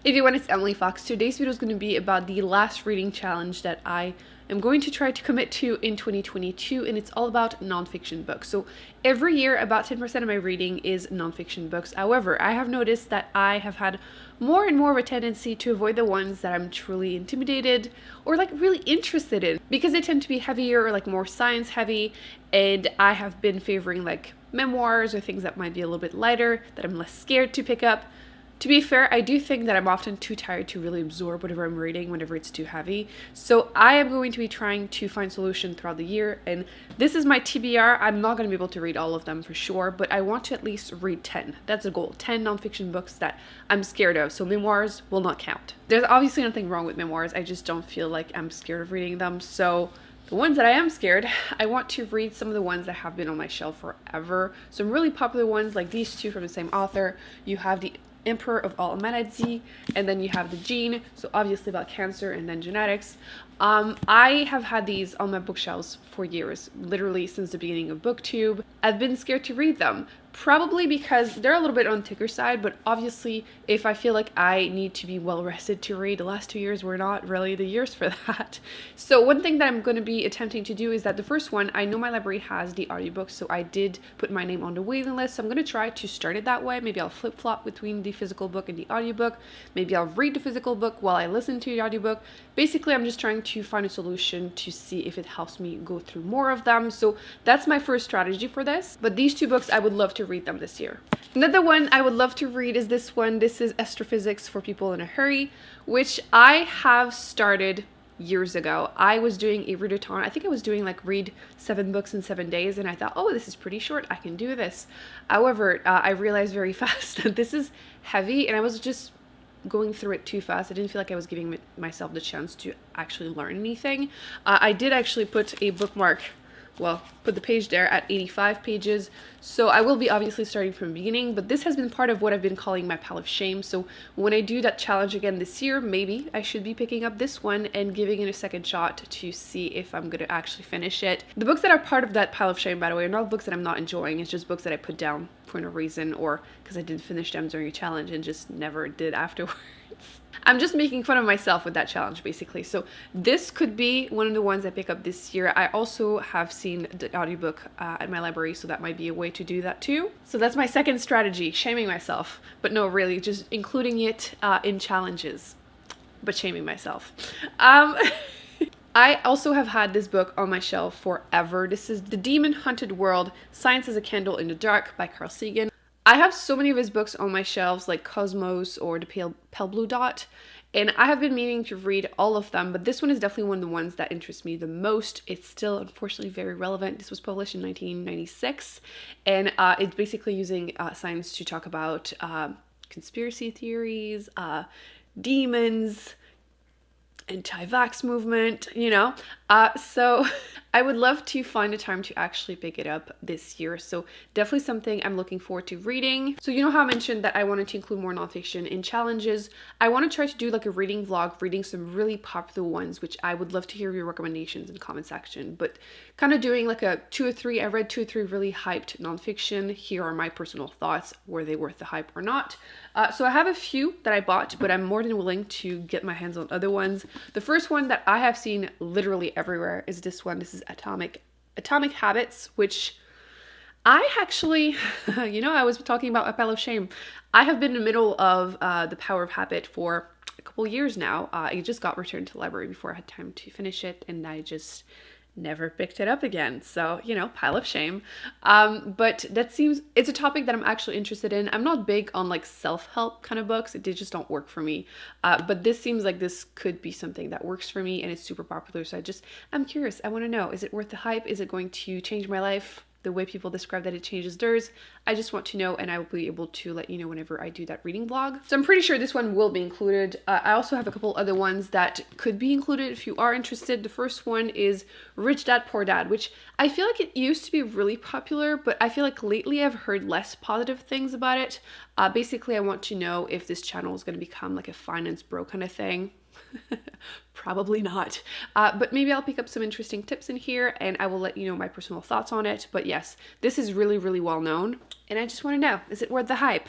Everyone, it's Emily Fox. Today's video is going to be about the last reading challenge that I am going to try to commit to in 2022, and it's all about nonfiction books. So every year, about 10% of my reading is nonfiction books. However, I have noticed that I have had more and more of a tendency to avoid the ones that I'm truly intimidated or like really interested in, because they tend to be heavier or like more science heavy, and I have been favoring like memoirs or things that might be a little bit lighter that I'm less scared to pick up. To be fair, I do think that I'm often too tired to really absorb whatever I'm reading whenever it's too heavy. So I am going to be trying to find solutions throughout the year. And this is my TBR. I'm not going to be able to read all of them for sure, but I want to at least read 10. That's a goal. 10 nonfiction books that I'm scared of. So memoirs will not count. There's obviously nothing wrong with memoirs. I just don't feel like I'm scared of reading them. So the ones that I am scared, I want to read some of the ones that have been on my shelf forever. Some really popular ones like these two from the same author. You have the Emperor of all Maladies, and then you have the Gene, so obviously about cancer and then genetics. I have had these on my bookshelves for years, literally since the beginning of Booktube. I've been scared to read them, probably because they're a little bit on the thicker side, but obviously if I feel like I need to be well rested to read, the last 2 years were not really the years for that. So one thing that I'm going to be attempting to do is that the first one, I know my library has the audiobook, so I did put my name on the waiting list, so I'm going to try to start it that way. Maybe I'll flip-flop between the physical book and the audiobook. Maybe I'll read the physical book while I listen to the audiobook. Basically, I'm just trying to find a solution to see if it helps me go through more of them. So that's my first strategy for this. But these two books, I would love to read them this year. Another one I would love to read is this one. This is Astrophysics for People in a Hurry, which I have started years ago. I was doing a readathon. I think I was doing like read 7 books in 7 days, and I thought, oh, this is pretty short. I can do this. However, I realized very fast that this is heavy, and I was just going through it too fast. I didn't feel like I was giving myself the chance to actually learn anything. I did actually put a bookmark, well, put the page there at 85 pages. So I will be obviously starting from the beginning, but this has been part of what I've been calling my pile of shame. So when I do that challenge again this year, maybe I should be picking up this one and giving it a second shot to see if I'm going to actually finish it. The books that are part of that pile of shame, by the way, are not books that I'm not enjoying. It's just books that I put down for no reason, or because I didn't finish them during a challenge and just never did afterwards. I'm just making fun of myself with that challenge, basically. So this could be one of the ones I pick up this year. I also have seen the audiobook at my library, so that might be a way to do that too. So that's my second strategy, shaming myself. But no, really, just including it in challenges, but shaming myself. I also have had this book on my shelf forever. This is The Demon Hunted World, Science as a Candle in the Dark by Sagan. I have so many of his books on my shelves, like Cosmos or The Pale Blue Dot, and I have been meaning to read all of them, but this one is definitely one of the ones that interests me the most. It's still, unfortunately, very relevant. This was published in 1996, and it's basically using science to talk about conspiracy theories, demons, anti-vax movement, you know. So I would love to find a time to actually pick it up this year. So definitely something I'm looking forward to reading. So you know how I mentioned that I wanted to include more nonfiction in challenges. I want to try to do like a reading vlog, reading some really popular ones, which I would love to hear your recommendations in the comment section. But kind of doing like a 2 or 3, I read 2 or 3 really hyped nonfiction. Here are my personal thoughts. Were they worth the hype or not? So I have a few that I bought, but I'm more than willing to get my hands on other ones. The first one that I have seen literally everywhere is this one. This is Atomic Habits, which I actually, you know, I was talking about a pile of shame. I have been in the middle of The Power of Habit for a couple years now. It just got returned to the library before I had time to finish it, and I just never picked it up again. So, you know, pile of shame. But it's a topic that I'm actually interested in. I'm not big on like self-help kind of books. They just don't work for me. But this seems like this could be something that works for me, and it's super popular. So I'm curious. I want to know, is it worth the hype? Is it going to change my life the way people describe that it changes theirs? I just want to know, and I will be able to let you know whenever I do that reading vlog. So I'm pretty sure this one will be included. I also have a couple other ones that could be included if you are interested. The first one is Rich Dad Poor Dad, which I feel like it used to be really popular, but I feel like lately I've heard less positive things about it. Basically, I want to know if this channel is going to become like a finance bro kind of thing. Probably not, but maybe I'll pick up some interesting tips in here and I will let you know my personal thoughts on it. But yes, this is really, really well known and I just want to know, is it worth the hype?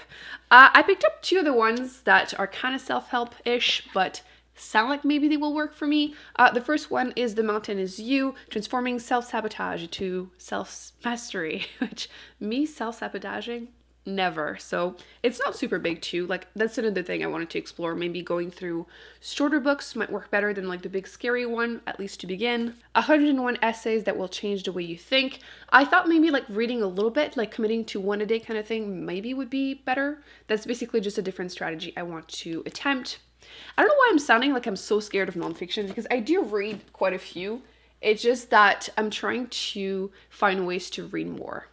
I picked up two of the ones that are kind of self-help-ish, but sound like maybe they will work for me. The first one is The Mountain Is You, Transforming Self-Sabotage to Self-Mastery, which me self-sabotaging? Never. So it's not super big too. Like that's another thing I wanted to explore. Maybe going through shorter books might work better than like the big scary one, at least to begin. 101 essays that will change the way you think. I thought maybe like reading a little bit, like committing to one a day kind of thing maybe would be better. That's basically just a different strategy I want to attempt. I don't know why I'm sounding like I'm so scared of nonfiction, because I do read quite a few. It's just that I'm trying to find ways to read more.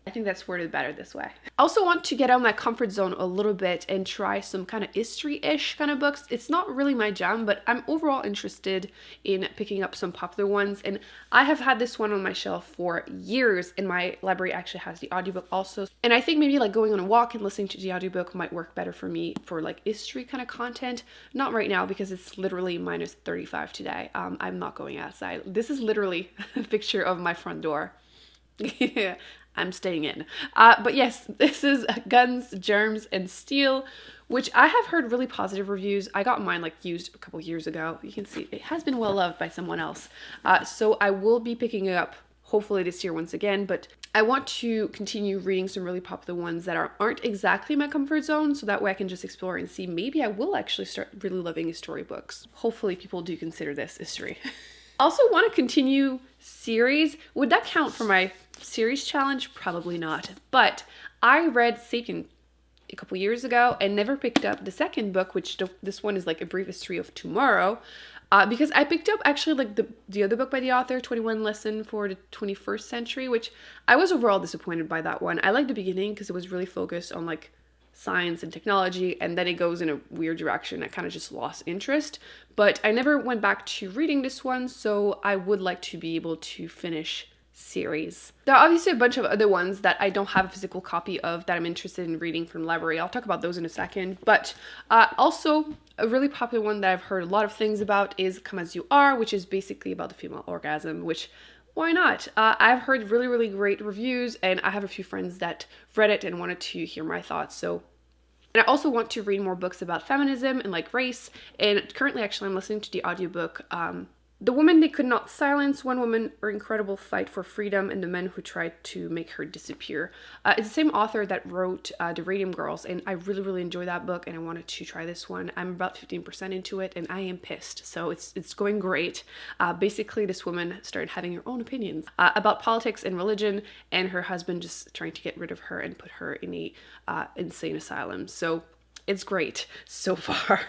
I think that's worded better this way. I also want to get out of my comfort zone a little bit and try some kind of history-ish kind of books. It's not really my jam, but I'm overall interested in picking up some popular ones. And I have had this one on my shelf for years, and my library actually has the audiobook also. And I think maybe like going on a walk and listening to the audiobook might work better for me for like history kind of content. Not right now because it's literally minus 35 today. I'm not going outside. This is literally a picture of my front door. Yeah. I'm staying in. But yes, this is Guns, Germs, and Steel, which I have heard really positive reviews. I got mine like used a couple years ago. You can see it has been well loved by someone else. So I will be picking it up hopefully this year once again, but I want to continue reading some really popular ones that aren't exactly my comfort zone, so that way I can just explore and see maybe I will actually start really loving storybooks. Hopefully people do consider this history. Also want to continue series. Would that count for my series challenge? Probably not. But I read Sagan a couple years ago and never picked up the second book, which this one is like A Brief History of Tomorrow, because I picked up actually like the other book by the author, 21 Lessons for the 21st Century, which I was overall disappointed by that one. I liked the beginning because it was really focused on like science and technology, and then it goes in a weird direction. I kind of just lost interest, but I never went back to reading this one, so I would like to be able to finish series. There are obviously a bunch of other ones that I don't have a physical copy of that I'm interested in reading from the library. I'll talk about those in a second, but also a really popular one that I've heard a lot of things about is Come As You Are, which is basically about the female orgasm, which why not? I've heard really, really great reviews, and I have a few friends that read it and wanted to hear my thoughts. And I also want to read more books about feminism and like race. And currently, actually, I'm listening to the audiobook, The Woman They Could Not Silence, One Woman, Her Incredible Fight for Freedom, and the Men Who Tried to Make Her Disappear. It's the same author that wrote The Radium Girls, and I really, really enjoyed that book, and I wanted to try this one. I'm about 15% into it, and I am pissed, so it's going great. Basically, this woman started having her own opinions about politics and religion, and her husband just trying to get rid of her and put her in a insane asylum. So it's great so far.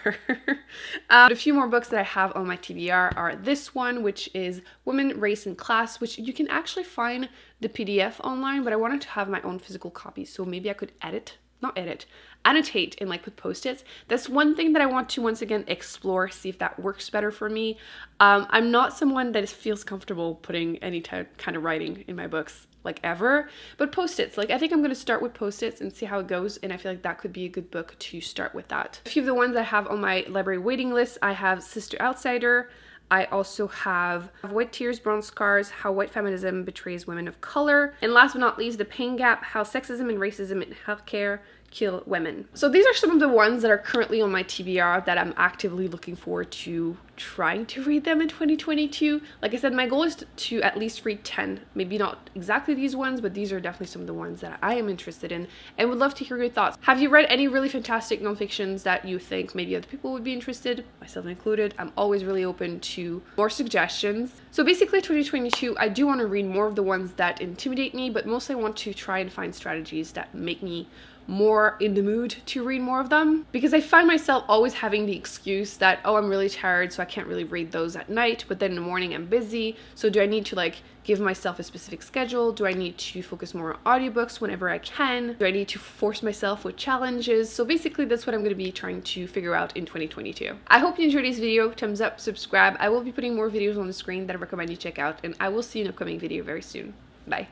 A few more books that I have on my TBR are this one, which is Women, Race, and Class, which you can actually find the PDF online, but I wanted to have my own physical copy, so maybe I could annotate and like put post-its. That's one thing that I want to once again explore, see if that works better for me. I'm not someone that feels comfortable putting any kind of writing in my books, like ever, but post-its, like I think I'm going to start with post-its and see how it goes, and I feel like that could be a good book to start with that. A few of the ones I have on my library waiting list, I have Sister Outsider. I also have White Tears, Brown Scars, How White Feminism Betrays Women of Color, and last but not least, The Pain Gap, How Sexism and Racism in Healthcare Kill Women. So these are some of the ones that are currently on my TBR that I'm actively looking forward to trying to read them in 2022. Like I said, my goal is to at least read 10. Maybe not exactly these ones, but these are definitely some of the ones that I am interested in and would love to hear your thoughts. Have you read any really fantastic nonfictions that you think maybe other people would be interested, myself included? I'm always really open to more suggestions. So basically 2022, I do want to read more of the ones that intimidate me, but mostly I want to try and find strategies that make me more in the mood to read more of them, because I find myself always having the excuse that, oh, I'm really tired, so I can't really read those at night, but then in the morning I'm busy. So do I need to like give myself a specific schedule? Do I need to focus more on audiobooks whenever I can? Do I need to force myself with challenges? So basically that's what I'm going to be trying to figure out in 2022. I hope you enjoyed this video. Thumbs up, subscribe. I will be putting more videos on the screen that I recommend you check out, and I will see you in an upcoming video very soon. Bye.